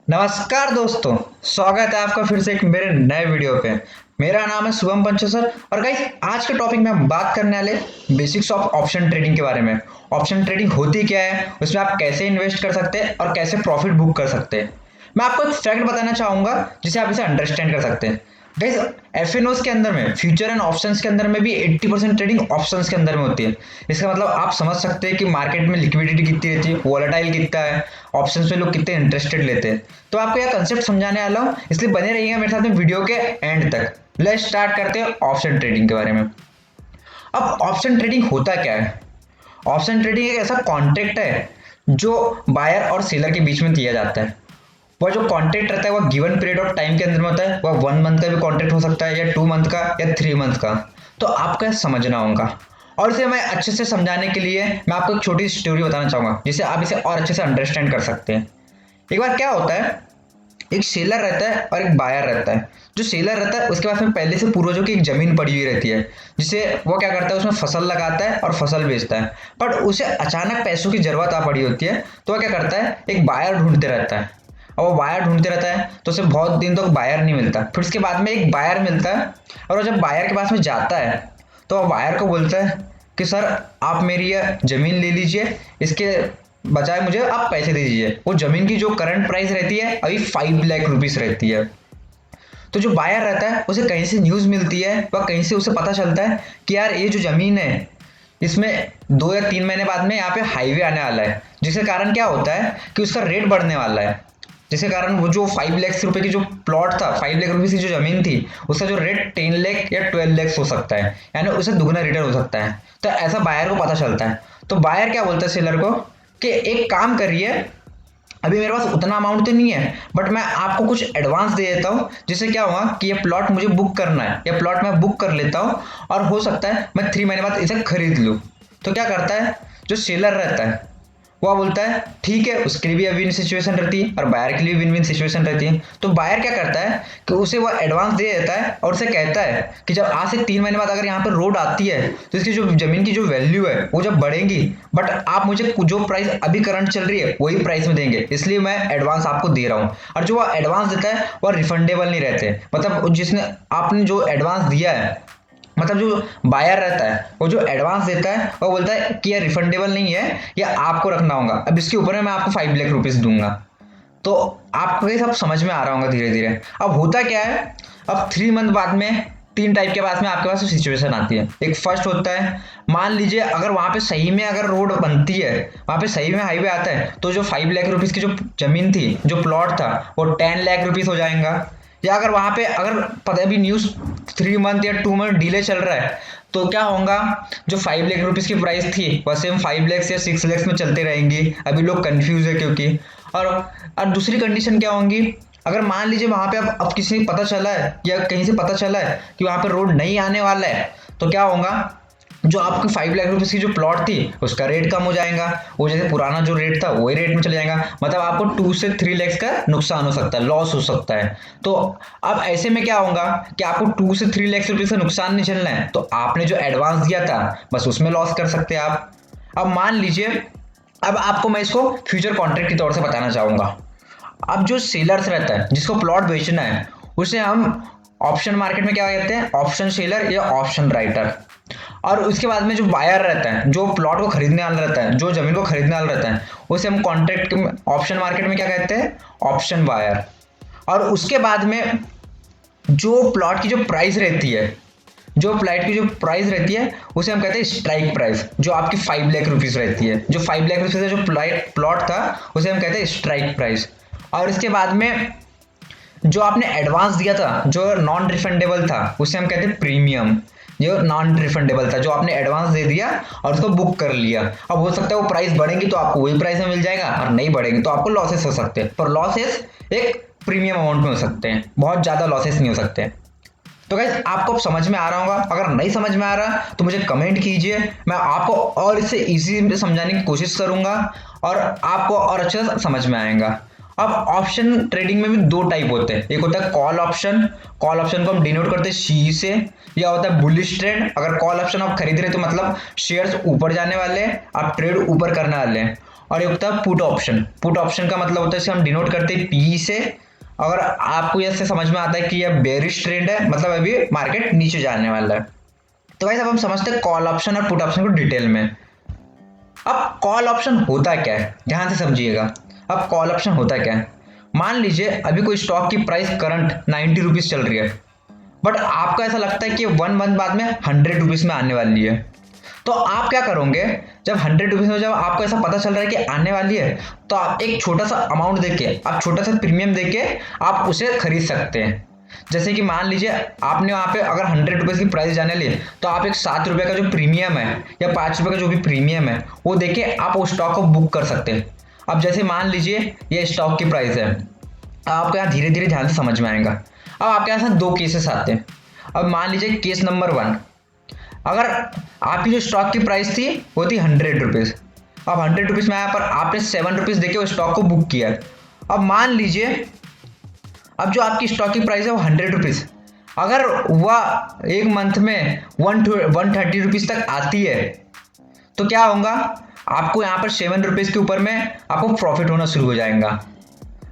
नमस्कार दोस्तों, स्वागत है आपका फिर से एक मेरे नए वीडियो पे। मेरा नाम है शुभम पंचेसर और गाइस आज के टॉपिक में हम बात करने वाले बेसिक्स ऑफ ऑप्शन ट्रेडिंग के बारे में। ऑप्शन ट्रेडिंग होती क्या है, उसमें आप कैसे इन्वेस्ट कर सकते हैं और कैसे प्रॉफिट बुक कर सकते हैं। मैं आपको एक फैक्ट बताना चाहूंगा जिसे आप इसे अंडरस्टैंड कर सकते हैं। गाइस एफएनओस के अंदर में फ्यूचर एंड ऑप्शंस के अंदर में भी 80% ट्रेडिंग ऑप्शंस के अंदर में होती है। इसका मतलब आप समझ सकते हैं कि मार्केट में लिक्विडिटी कितनी रहती है, वोलेटाइल कितना है, ऑप्शंस में लोग कितने इंटरेस्टेड लेते हैं। तो आपको यह कंसेप्ट समझाने वाला हूँ, इसलिए बने रहिएगा मेरे साथ में वीडियो के एंड तक। लेट्स स्टार्ट करते हैं ऑप्शन ट्रेडिंग के बारे में। अब ऑप्शन ट्रेडिंग होता क्या है? ऑप्शन ट्रेडिंग एक ऐसा कॉन्ट्रैक्ट है जो बायर और सेलर के बीच में किया जाता है। वह जो कॉन्ट्रैक्ट रहता है वह गिवन पीरियड ऑफ टाइम के अंदर में होता है। वह 1 मंथ का भी कॉन्ट्रैक्ट हो सकता है, या 2 मंथ का, या 3 मंथ का। तो आपको यह समझना होगा, और इसे मैं अच्छे से समझाने के लिए मैं आपको एक छोटी स्टोरी बताना चाहूंगा जिससे आप इसे और अच्छे से अंडरस्टैंड कर सकते हैं। एक बार क्या होता है, एक सेलर रहता है और एक बायर रहता है। जो सेलर रहता है उसके पास में पहले से पूर्वजों की एक जमीन पड़ी हुई रहती है, जिसे वो क्या करता है, उसमें फसल लगाता है और फसल बेचता है। बट उसे अचानक पैसों की जरूरत आ पड़ी होती है, तो वह क्या करता है, एक बायर ढूंढते रहता है। और वो बायर ढूंढते रहता है तो उसे बहुत दिन तक बायर नहीं मिलता। फिर उसके बाद में एक बायर मिलता है, और वो जब बायर के पास में जाता है तो वो बायर को बोलता है कि सर आप मेरी यह जमीन ले लीजिए, इसके बजाय मुझे आप पैसे दे दीजिए। वो जमीन की जो करंट प्राइस रहती है अभी 5 लाख रुपीस रहती है। तो जो बायर रहता है उसे कहीं से न्यूज़ मिलती है, वह कहीं से उसे पता चलता है कि यार ये जो जमीन है इसमें 2 या 3 महीने बाद में यहाँ पे हाईवे आने वाला है, जिसके कारण क्या होता है कि उसका रेट बढ़ने वाला है। जिसके कारण वो जो 5 लाख रुपए की जो प्लॉट था, 5 लाख रुपीस की जो जमीन थी, उसका जो रेट 10 लाख या 12 लाख हो सकता है, यानी उसे दुगना रिटर्न हो सकता है। तो ऐसा बायर को पता चलता है। तो बायर क्या बोलता है सेलर को कि एक काम करिए, अभी मेरे पास उतना अमाउंट तो नहीं है, बट मैं आपको कुछ एडवांस दे देता हूँ, जिससे क्या होगा कि ये प्लॉट मुझे बुक करना है, या प्लॉट मैं बुक कर लेता हूँ और हो सकता है मैं 3 महीने बाद इसे खरीद लूँ। तो क्या करता है जो सेलर रहता है, वह बोलता है ठीक है, उसके लिए भी विन सिचुएशन रहती है और बायर के लिए विन विन सिचुएशन रहती है। तो बायर क्या करता है कि उसे वह एडवांस दे देता है और उसे कहता है कि जब आज से 3 महीने बाद अगर यहाँ पर रोड आती है तो इसकी जो जमीन की जो वैल्यू है वो जब बढ़ेगी, बट आप मुझे जो प्राइस अभी करंट चल रही है वही प्राइस में देंगे, इसलिए मैं एडवांस आपको दे रहा हूँ। और जो वह एडवांस देता है वह रिफंडेबल नहीं रहते, मतलब जिसने आपने जो एडवांस दिया है, मतलब जो बायर रहता है वो जो एडवांस देता है वो बोलता है कि यह रिफंडेबल नहीं है, या आपको रखना होगा, अब इसके ऊपर मैं आपको 5 लाख रुपीस दूंगा। तो आपको ये सब समझ में आ रहा होगा धीरे धीरे। अब होता क्या है, अब 3 मंथ बाद में 3 टाइप के पास में आपके पास सिचुएशन आती है। एक फर्स्ट होता है, मान लीजिए अगर वहां पे सही में अगर रोड बनती है, वहां पे सही में हाईवे आता है, तो जो 5 लाख रुपीस की जो जमीन थी, जो प्लॉट था, वो 10 लाख रुपीस हो जाएगा। या अगर वहां पे अगर पता भी न्यूज 3 मंथ या 2 मंथ डिले चल रहा है, तो क्या होगा, जो 5 लाख रुपीस की प्राइस थी वह सेम 5 लाख या 6 लाख में चलते रहेंगी। अभी लोग कंफ्यूज है क्योंकि और दूसरी कंडीशन क्या होंगी, अगर मान लीजिए वहां पे अब किसी को पता चला है या कहीं से पता चला है कि वहां पे रोड नहीं आने वाला है, तो क्या होगा, जो आपकी 5 लाख रुपीस की जो प्लॉट थी उसका रेट कम हो जाएगा, वो जैसे पुराना जो रेट था वही रेट में चले जाएगा। मतलब आपको 2 से 3 लाख का नुकसान हो सकता है, लॉस हो सकता है। तो अब ऐसे में क्या होगा कि आपको 2 से 3 लाख रुपीस का नुकसान नहीं झेलना है, तो आपने जो एडवांस दिया था बस उसमें लॉस कर सकते हैं आप। अब मान लीजिए, अब आपको मैं इसको फ्यूचर कॉन्ट्रैक्ट के तौर से बताना चाहूंगा। अब जो सेलर्स रहता है जिसको प्लॉट बेचना है, उसे हम ऑप्शन मार्केट में क्या कहते हैं, ऑप्शन सेलर या ऑप्शन राइटर। और उसके बाद में जो बायर रहता है, जो प्लॉट को खरीदने वाला रहता है, जो जमीन को खरीदने वाला रहता है, उसे हम कॉन्ट्रैक्ट ऑप्शन मार्केट में क्या कहते हैं, ऑप्शन बायर। और उसके बाद में जो प्लॉट की जो प्राइस रहती है, जो फ्लाइट की जो प्राइस रहती है उसे हम कहते हैं स्ट्राइक प्राइस, जो आपकी 5 लाख रुपीस रहती है। जो 5 लाख रुपीस का जो प्लॉट था उसे हम कहते हैं स्ट्राइक प्राइस। और इसके बाद में जो आपने एडवांस दिया था जो नॉन रिफंडेबल था उसे हम कहते हैं प्रीमियम। जो नॉन रिफंडेबल था, जो आपने एडवांस दे दिया और उसको बुक कर लिया, अब हो सकता है वो प्राइस बढ़ेगी तो आपको वही प्राइस में मिल जाएगा, और नहीं बढ़ेगी तो आपको लॉसेस हो सकते हैं। पर लॉसेस एक प्रीमियम अमाउंट में हो सकते हैं, बहुत ज्यादा लॉसेस नहीं हो सकते। तो गाइस आपको अब समझ में आ रहा होगा, अगर नहीं समझ में आ रहा तो मुझे कमेंट कीजिए, मैं आपको और इसे इजी समझाने की कोशिश करूंगा और आपको और अच्छे से समझ में आएगा। अब ऑप्शन ट्रेडिंग में भी 2 टाइप होते हैं, एक होता है कॉल ऑप्शन। कॉल ऑप्शन को हम डिनोट करते हैं सी से, या होता है बुलिश ट्रेड। अगर कॉल ऑप्शन आप खरीद रहे तो मतलब शेयर्स ऊपर जाने वाले हैं, आप ट्रेड ऊपर करने वाले हैं। और एक होता है पुट ऑप्शन। पुट ऑप्शन का मतलब होता है इसे हम डिनोट करते हैं पी से। अगर आपको ऐसे समझ में आता है कि यह बेरिश ट्रेंड है, मतलब अभी मार्केट नीचे जाने वाला है। तो भाई अब हम समझते हैं कॉल ऑप्शन और पुट ऑप्शन को डिटेल में। अब कॉल ऑप्शन होता क्या है, ध्यान से समझिएगा। अब कॉल ऑप्शन होता क्या है, मान लीजिए अभी कोई स्टॉक की प्राइस करंट 90 रुपीज चल रही है, बट आपको ऐसा लगता है कि 1 मंथ बाद में 100 रुपीज में आने वाली है। तो आप क्या करोगे, जब 100 रुपीज में जब आपको ऐसा पता चल रहा है कि आने वाली है, तो आप एक छोटा सा अमाउंट देके, आप छोटा सा प्रीमियम देके आप उसे खरीद सकते हैं। जैसे कि मान लीजिए आपने वहां पे अगर 100 रुपीज की प्राइस जाने ली, तो आप एक 7 रुपए का जो प्रीमियम है या 5 रुपए का जो भी प्रीमियम है वो देके आप उस स्टॉक को बुक कर सकते हैं। अब जैसे मान लीजिए ये स्टॉक की प्राइस है, आपको यहाँ धीरे धीरे ध्यान से समझ में आएगा। अब आपके यहाँ दो केसेस आते हैं। अब मान लीजिए केस नंबर 1, अगर आपकी जो स्टॉक की प्राइस थी वो थी 100 रुपीज। अब 100 रुपीज में आया पर आपने 7 रुपीज देके वो स्टॉक को बुक किया। अब मान लीजिए अब जो आपकी स्टॉक की प्राइस है वो 100 रुपीज, अगर वह एक मंथ में 130 रुपीज तक आती है, तो क्या होगा, आपको यहाँ पर 7 रुपीज के ऊपर में आपको प्रॉफिट होना शुरू हो जाएगा।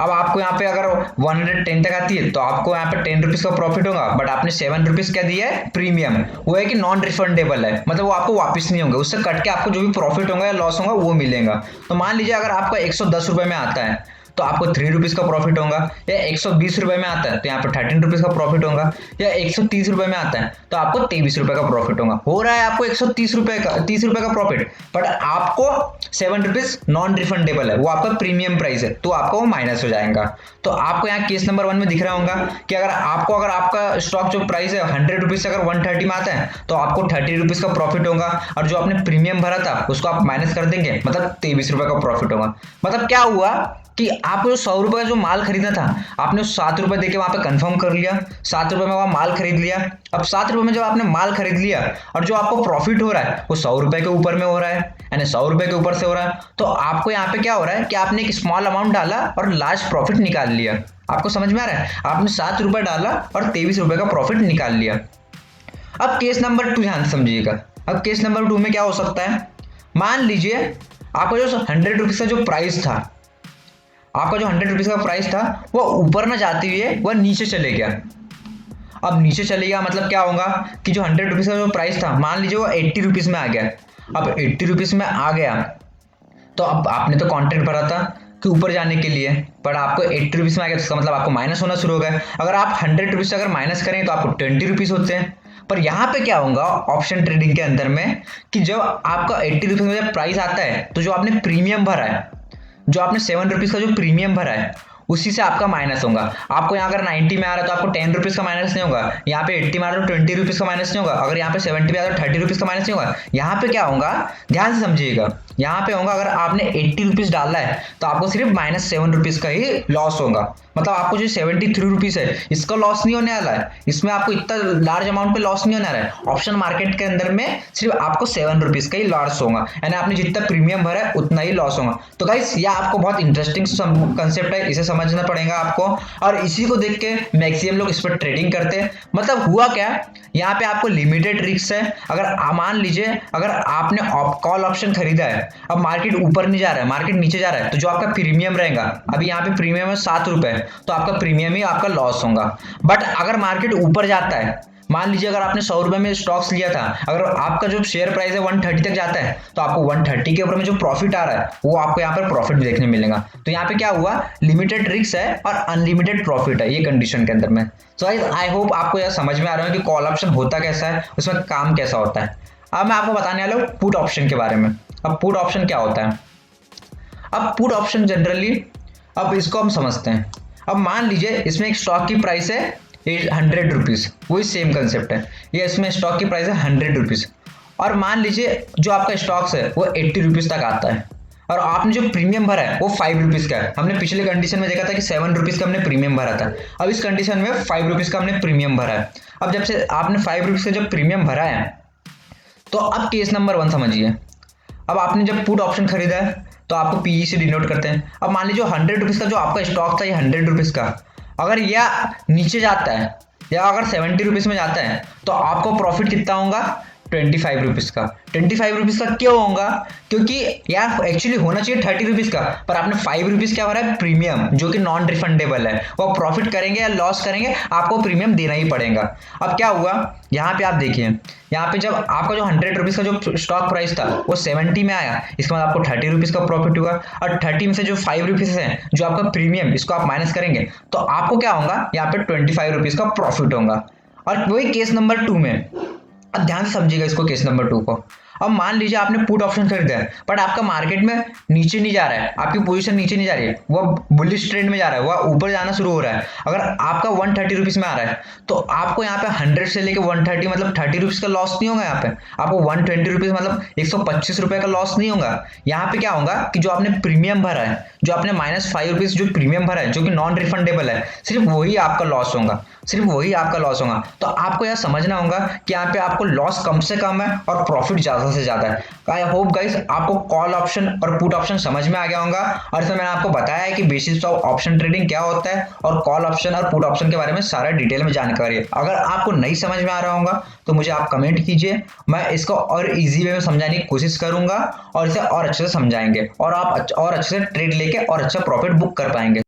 अब आपको यहाँ पे अगर 110 तक आती है तो आपको यहाँ पे 10 रुपीज का प्रॉफिट होगा, बट आपने 7 रुपीज क्या दिया है, प्रीमियम। वो है कि नॉन रिफंडेबल है, मतलब वो आपको वापस नहीं होंगे, उससे कट के आपको जो भी प्रॉफिट होगा या लॉस होगा वो मिलेगा। तो मान लीजिए अगर आपका 110 रुपए में आता है तो आपको 3 रुपीज का प्रॉफिट होगा, या 120 रुपए में आता है तो यहाँ पर 13 रुपीज का प्रॉफिट होगा, या 130 रुपए में आता है तो आपको 23 रुपए का प्रॉफिट होगा। हो रहा है आपको 130 रुपए का 30 रुपए का प्रॉफिट, बट आपको 7 रुपीज नॉन रिफंडेबल है, वो आपका प्रीमियम प्राइस है, तो आपको वो माइनस हो जाएगा। तो आपको यहाँ केस नंबर 1 में दिख रहा होगा कि अगर आपका स्टॉक जो प्राइस है 100 रुपीज से अगर 130 में आता है तो आपको 30 रुपीज का प्रॉफिट होगा, और जो आपने प्रीमियम भरा था उसको आप माइनस कर देंगे, मतलब 23 रुपए का प्रॉफिट होगा। मतलब क्या हुआ कि आपको जो 100 रुपए का जो माल खरीदना था, आपने उस 7 रुपए देके वहां पे कंफर्म कर लिया, 7 रुपए में वहां माल खरीद लिया। अब 7 रुपए में जब आपने माल खरीद लिया और जो आपको प्रॉफिट हो रहा है वो 100 रुपए के ऊपर में हो रहा है, यानी 100 रुपए के ऊपर से हो रहा है, तो आपको यहाँ पे क्या हो रहा है कि आपने एक स्मॉल अमाउंट डाला और लार्ज प्रॉफिट निकाल लिया। आपको समझ में आ रहा है, आपने 7 रुपए डाला और 23 रुपए का प्रॉफिट निकाल लिया। अब केस नंबर 2 ध्यान समझिएगा। अब केस नंबर 2 में क्या हो सकता है, मान लीजिए आपका जो 100 रुपीज का जो प्राइस था, आपका जो 100 रुपीज का प्राइस था वो ऊपर ना जाते हुए वह नीचे चले गया। अब नीचे चले गया मतलब क्या होगा कि जो 100 रुपीज का जो प्राइस था, मान लीजिए वो 80 रुपीज में आ गया। अब 80 रुपीज में आ गया तो अब आपने तो कॉन्ट्रैक्ट भरा था कि ऊपर जाने के लिए, पर आपको 80 रुपीज में आ गया तो इसका मतलब आपको माइनस होना शुरू हो गया। अगर आप 100 रुपीज से अगर माइनस करें तो आपको 20 रुपीज होते हैं। पर यहाँ पे क्या होगा ऑप्शन ट्रेडिंग के अंदर में कि जब आपका 80 रुपीज में जब प्राइस आता है तो जो आपने प्रीमियम भरा है, जो आपने 7 रुपीज का जो प्रीमियम भरा है उसी से आपका माइनस होगा। आपको यहाँ अगर 90 में आ रहा है तो आपको 10 रुपीज का माइनस नहीं होगा, यहाँ पे 80 में आ रहा है तो 20 रुपीज का माइनस नहीं होगा, अगर यहाँ पे 70 में आ रहा है तो 30 रुपीज का माइनस नहीं होगा। यहाँ पे क्या होगा ध्यान से समझिएगा, यहाँ पे होगा अगर आपने 80 रुपीज डाला है तो आपको सिर्फ -7 रुपीज का ही लॉस होगा। मतलब आपको जो 73 रुपीज है इसका लॉस नहीं होने वाला है, इसमें आपको इतना लार्ज अमाउंट पे लॉस नहीं होने वाला है। ऑप्शन मार्केट के अंदर में सिर्फ आपको 7 रुपीज का ही लॉस होगा, यानी आपने जितना प्रीमियम भरा है उतना ही लॉस होगा। तो गाइस ये आपको बहुत इंटरेस्टिंग कंसेप्ट है, इसे समझना पड़ेगा आपको, और इसी को देख के मैक्सिमम लोग इस पर ट्रेडिंग करते हैं। मतलब हुआ क्या, यहाँ पे आपको लिमिटेड रिस्क है। अगर मान लीजिए अगर आपने कॉल ऑप्शन खरीदा है, अब मार्केट ऊपर नहीं जा रहा है, मार्केट नीचे जा रहा है, तो जो आपका प्रीमियम रहेगा, अभी यहाँ पे प्रीमियम है 7 रुपए, तो आपका प्रीमियम ही आपका लॉस होगा। बट अगर मार्केट ऊपर जाता है, मान लीजिए अगर आपने 100 रुपए में स्टॉक्स लिया था, अगर आपका जो शेयर प्राइस है 130 तक जाता है तो आपको 130 के ऊपर में जो प्रॉफिट आ रहा है वो आपको यहाँ पर प्रॉफिट भी देखने मिलेगा। तो यहाँ पे क्या हुआ, लिमिटेड रिस्क है और अनलिमिटेड प्रॉफिट है ये कंडीशन के अंदर में। तो आई होप आपको यह समझ में आ रहा है कि कॉल ऑप्शन होता कैसा है, उसमें काम कैसा होता है। अब मैं आपको बताने वाला हूँ पुट ऑप्शन के बारे में। अब पुट ऑप्शन क्या होता है, अब पुट ऑप्शन जनरली, अब इसको हम समझते हैं। अब मान लीजिए इसमें एक स्टॉक की प्राइस है 100 रुपीज, वही सेम कंसेप्ट है, ये इसमें स्टॉक की प्राइस है 100 रुपीज, और मान लीजिए जो आपका स्टॉक्स है वो 80 रुपीज तक आता है, और आपने जो प्रीमियम भरा है वो 5 रुपीज का है। हमने पिछले कंडीशन में देखा था कि 7 रुपीज का हमने प्रीमियम भरा था, अब इस कंडीशन में 5 रुपीज का हमने प्रीमियम भरा है। अब जब से आपने 5 रुपीज का जब प्रीमियम भरा है तो अब केस नंबर 1 समझिए। अब आपने जब पुट ऑप्शन खरीदा है तो आपको पीई से डिनोट करते हैं। अब मान लीजिए 100 रुपीज का जो आपका स्टॉक था ये 100 रुपीज का, अगर यह नीचे जाता है या अगर 70 रुपीज में जाता है तो आपको प्रॉफिट कितना होगा, ₹25 का। ₹25 का क्यों होगा? क्योंकि यार एक्चुअली होना चाहिए ₹30 का, पर आपने ₹5 क्या भरा है? प्रीमियम, जो कि नॉन रिफंडेबल है। वो प्रॉफिट करेंगे या लॉस करेंगे, आपको प्रीमियम देना ही पड़ेगा। अब क्या हुआ, यहाँ पे आप देखिए, यहाँ पे जब आपका जो ₹100 का जो स्टॉक प्राइस था वो 70 में आया, इसके बाद आपको ₹30 का प्रॉफिट हुआ, और 30 में से जो ₹5 है जो आपका प्रीमियम, इसको आप माइनस करेंगे तो आपको क्या होगा, यहाँ पे ₹25 का प्रॉफिट होगा। और वही केस नंबर 2 में, अब ध्यान से समझिएगा इसको, केस नंबर 2 को। अब मान लीजिए आपने पुट ऑप्शन खरीदा है, बट आपका मार्केट में नीचे नहीं जा रहा है, आपकी पोजीशन नीचे नहीं जा रही है, वह बुलिश ट्रेंड में जा रहा है, वह ऊपर जाना शुरू हो रहा है। अगर आपका ₹130 में आ रहा है तो आपको यहाँ पे 100 से लेके 130 मतलब ₹30 का लॉस नहीं होगा। यहाँ पे आपको ₹120 मतलब ₹125 का लॉस नहीं होगा। यहाँ पे क्या होगा कि जो आपने प्रीमियम भरा है, जो आपने -5 जो प्रीमियम भरा है, जो कि नॉन रिफंडेबल है, सिर्फ वही आपका लॉस होगा, सिर्फ वही आपका लॉस होगा। तो आपको यह समझना होगा कि यहाँ पे आपको लॉस कम से कम है और प्रॉफिट ज्यादा से ज्यादा है। आई होप गाइस आपको कॉल ऑप्शन और पुट ऑप्शन समझ में आ गया होगा, और इसमें मैंने आपको बताया है कि बेसिक्स ऑफ ऑप्शन ट्रेडिंग क्या होता है और कॉल ऑप्शन और पुट ऑप्शन के बारे में सारा डिटेल में जानकारी है। अगर आपको नहीं समझ में आ रहा होगा तो मुझे आप कमेंट कीजिए, मैं इसको और इजी वे में समझाने की कोशिश करूंगा और इसे और अच्छे से समझाएंगे, और आप और अच्छे से ट्रेड लेके और अच्छा प्रॉफिट बुक कर पाएंगे।